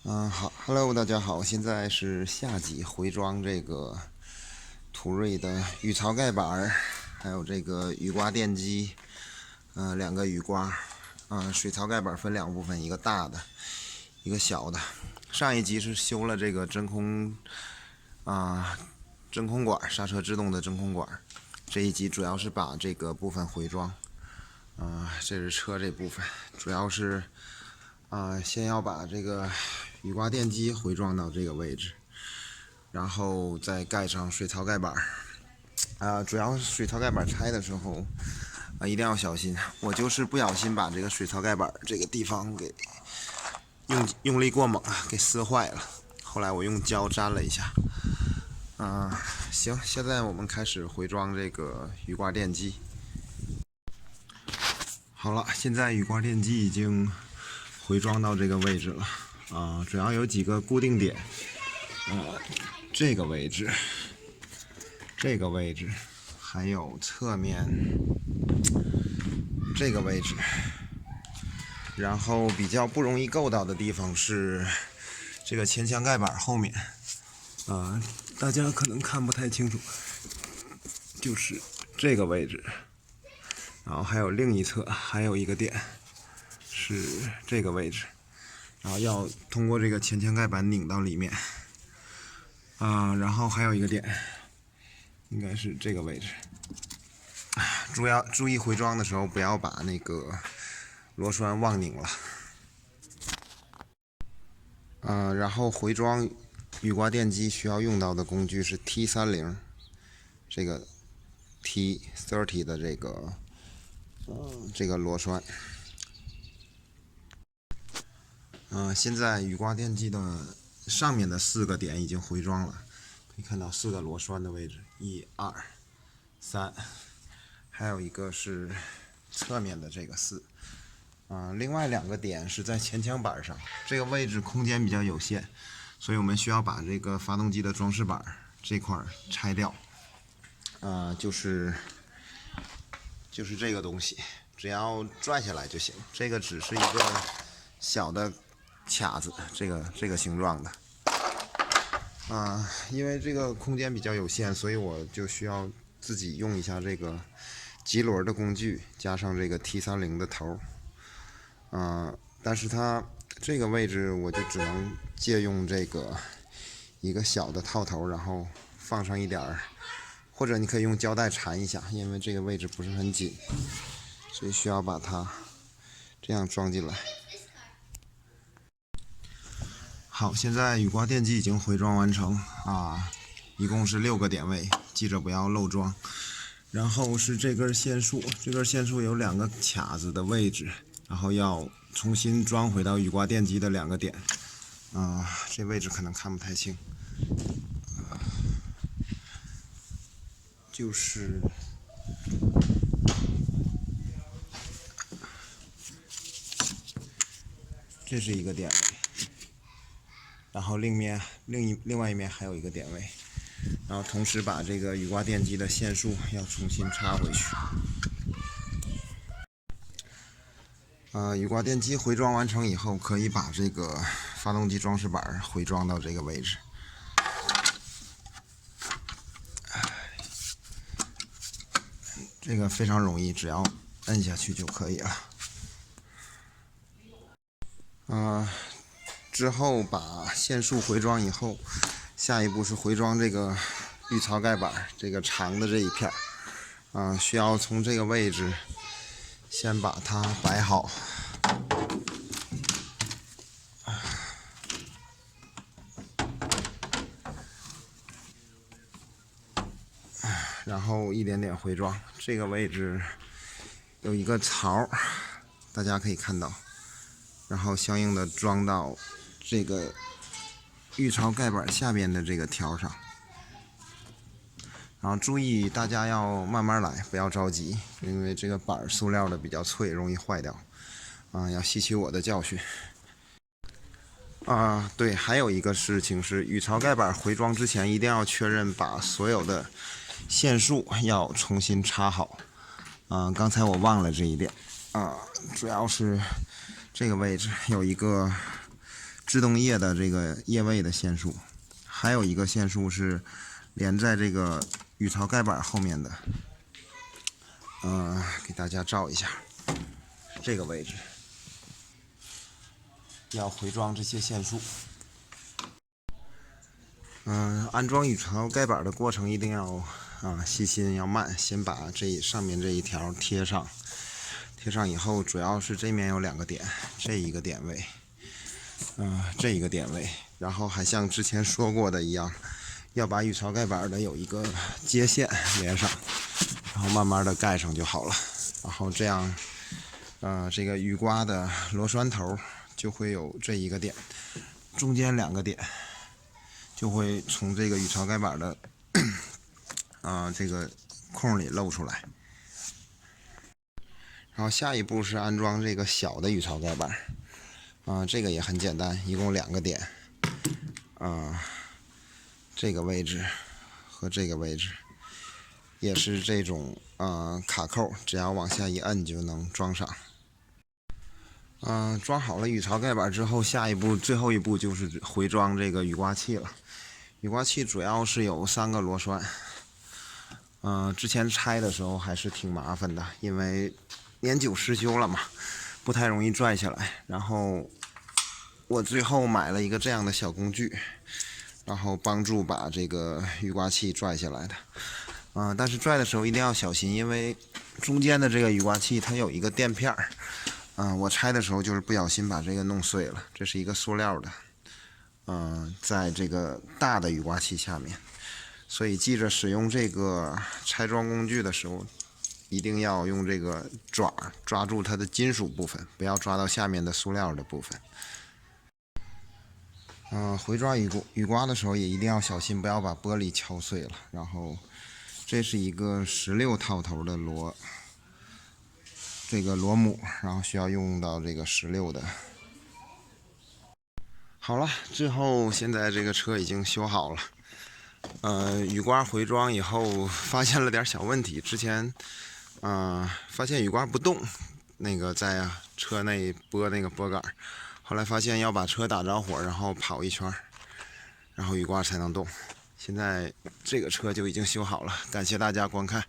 好，Hello，大家好，现在是下级回装这个途锐的雨槽盖板，还有这个雨刮电机，两个雨刮，水槽盖板分两部分，一个大的，一个小的。上一集是修了这个真空管，刹车制动的真空管。这一集主要是把这个部分回装，这是车这部分，主要是先要把这个雨刮电机回装到这个位置，然后再盖上水槽盖板。主要是水槽盖板拆的时候一定要小心。我就是不小心把这个水槽盖板这个地方给用力过猛，给撕坏了。后来我用胶粘了一下。行，现在我们开始回装这个雨刮电机。好了，现在雨刮电机已经回装到这个位置了。主要有几个固定点，这个位置，这个位置，还有侧面这个位置。然后比较不容易够到的地方是这个前墙盖板后面，大家可能看不太清楚，就是这个位置。然后还有另一侧还有一个点是这个位置，然后要通过这个前墙盖板拧到里面。然后还有一个点应该是这个位置。注意回装的时候不要把那个螺栓忘拧了。然后回装雨刮电机需要用到的工具是 T30，这个 T30 的这个螺栓。现在雨刮电机的上面的4个点已经回装了，可以看到4个螺栓的位置，1、2、3，还有一个是侧面的这个4。另外2个点是在前墙板上，这个位置空间比较有限，所以我们需要把这个发动机的装饰板这块拆掉。就是这个东西，只要拽下来就行。这个只是一个小的卡子，这个形状的。因为这个空间比较有限，所以我就需要自己用一下这个棘轮的工具，加上这个 T30 的头。但是它这个位置我就只能借用这个一个小的套头，然后放上一点儿，或者你可以用胶带缠一下，因为这个位置不是很紧，所以需要把它这样装进来。好，现在雨刮电机已经回装完成一共是6个点位，记着不要漏装。然后是这根线束，这根线束有2个卡子的位置，然后要重新装回到雨刮电机的2个点。这位置可能看不太清，就是这是一个点位，然后另外一面还有一个点位，然后同时把这个雨刮电机的线束要重新插回去。雨刮电机回装完成以后，可以把这个发动机装饰板回装到这个位置。这个非常容易，只要摁下去就可以了。之后把线束回装以后，下一步是回装这个雨槽盖板，这个长的这一片。需要从这个位置先把它摆好。然后一点点回装，这个位置有一个槽，大家可以看到，然后相应的装到这个浴槽盖板下边的这个条上。然后注意大家要慢慢来，不要着急，因为这个板塑料的比较脆，容易坏掉。要吸取我的教训。对，还有一个事情是，雨槽盖板回装之前一定要确认把所有的线束要重新插好。刚才我忘了这一点。主要是这个位置有一个制动叶的这个叶位的线束，还有一个线束是连在这个雨槽盖板后面的。给大家照一下这个位置，要回装这些线束。安装雨槽盖板的过程一定要细心，要慢。先把这上面这一条贴上，贴上以后，主要是这面有2个点，这一个点位，这一个点位，然后还像之前说过的一样，要把雨槽盖板的有一个接线连上，然后慢慢的盖上就好了。然后这样，这个雨刮的螺栓头就会有这一个点，中间2个点。就会从这个雨槽盖板的这个空里露出来。然后下一步是安装这个小的雨槽盖板，这个也很简单，一共2个点，这个位置和这个位置也是这种卡扣，只要往下一摁就能装上。装好了雨槽盖板之后，下一步最后一步就是回装这个雨刮器了。雨刮器主要是有3个螺栓，之前拆的时候还是挺麻烦的，因为年久失修了嘛，不太容易拽下来。然后我最后买了一个这样的小工具，然后帮助把这个雨刮器拽下来的。但是拽的时候一定要小心，因为中间的这个雨刮器它有一个垫片儿。我拆的时候就是不小心把这个弄碎了，这是一个塑料的。在这个大的雨刮器下面，所以记着使用这个拆装工具的时候，一定要用这个爪抓住它的金属部分，不要抓到下面的塑料的部分。回抓雨刮的时候也一定要小心，不要把玻璃敲碎了。然后，这是一个16套头的这个螺母，然后需要用到这个16的。好了，最后现在这个车已经修好了。雨刮回装以后发现了点小问题，之前发现雨刮不动，那个在车内拨那个拨杆，后来发现要把车打着火，然后跑一圈，然后雨刮才能动。现在这个车就已经修好了，感谢大家观看。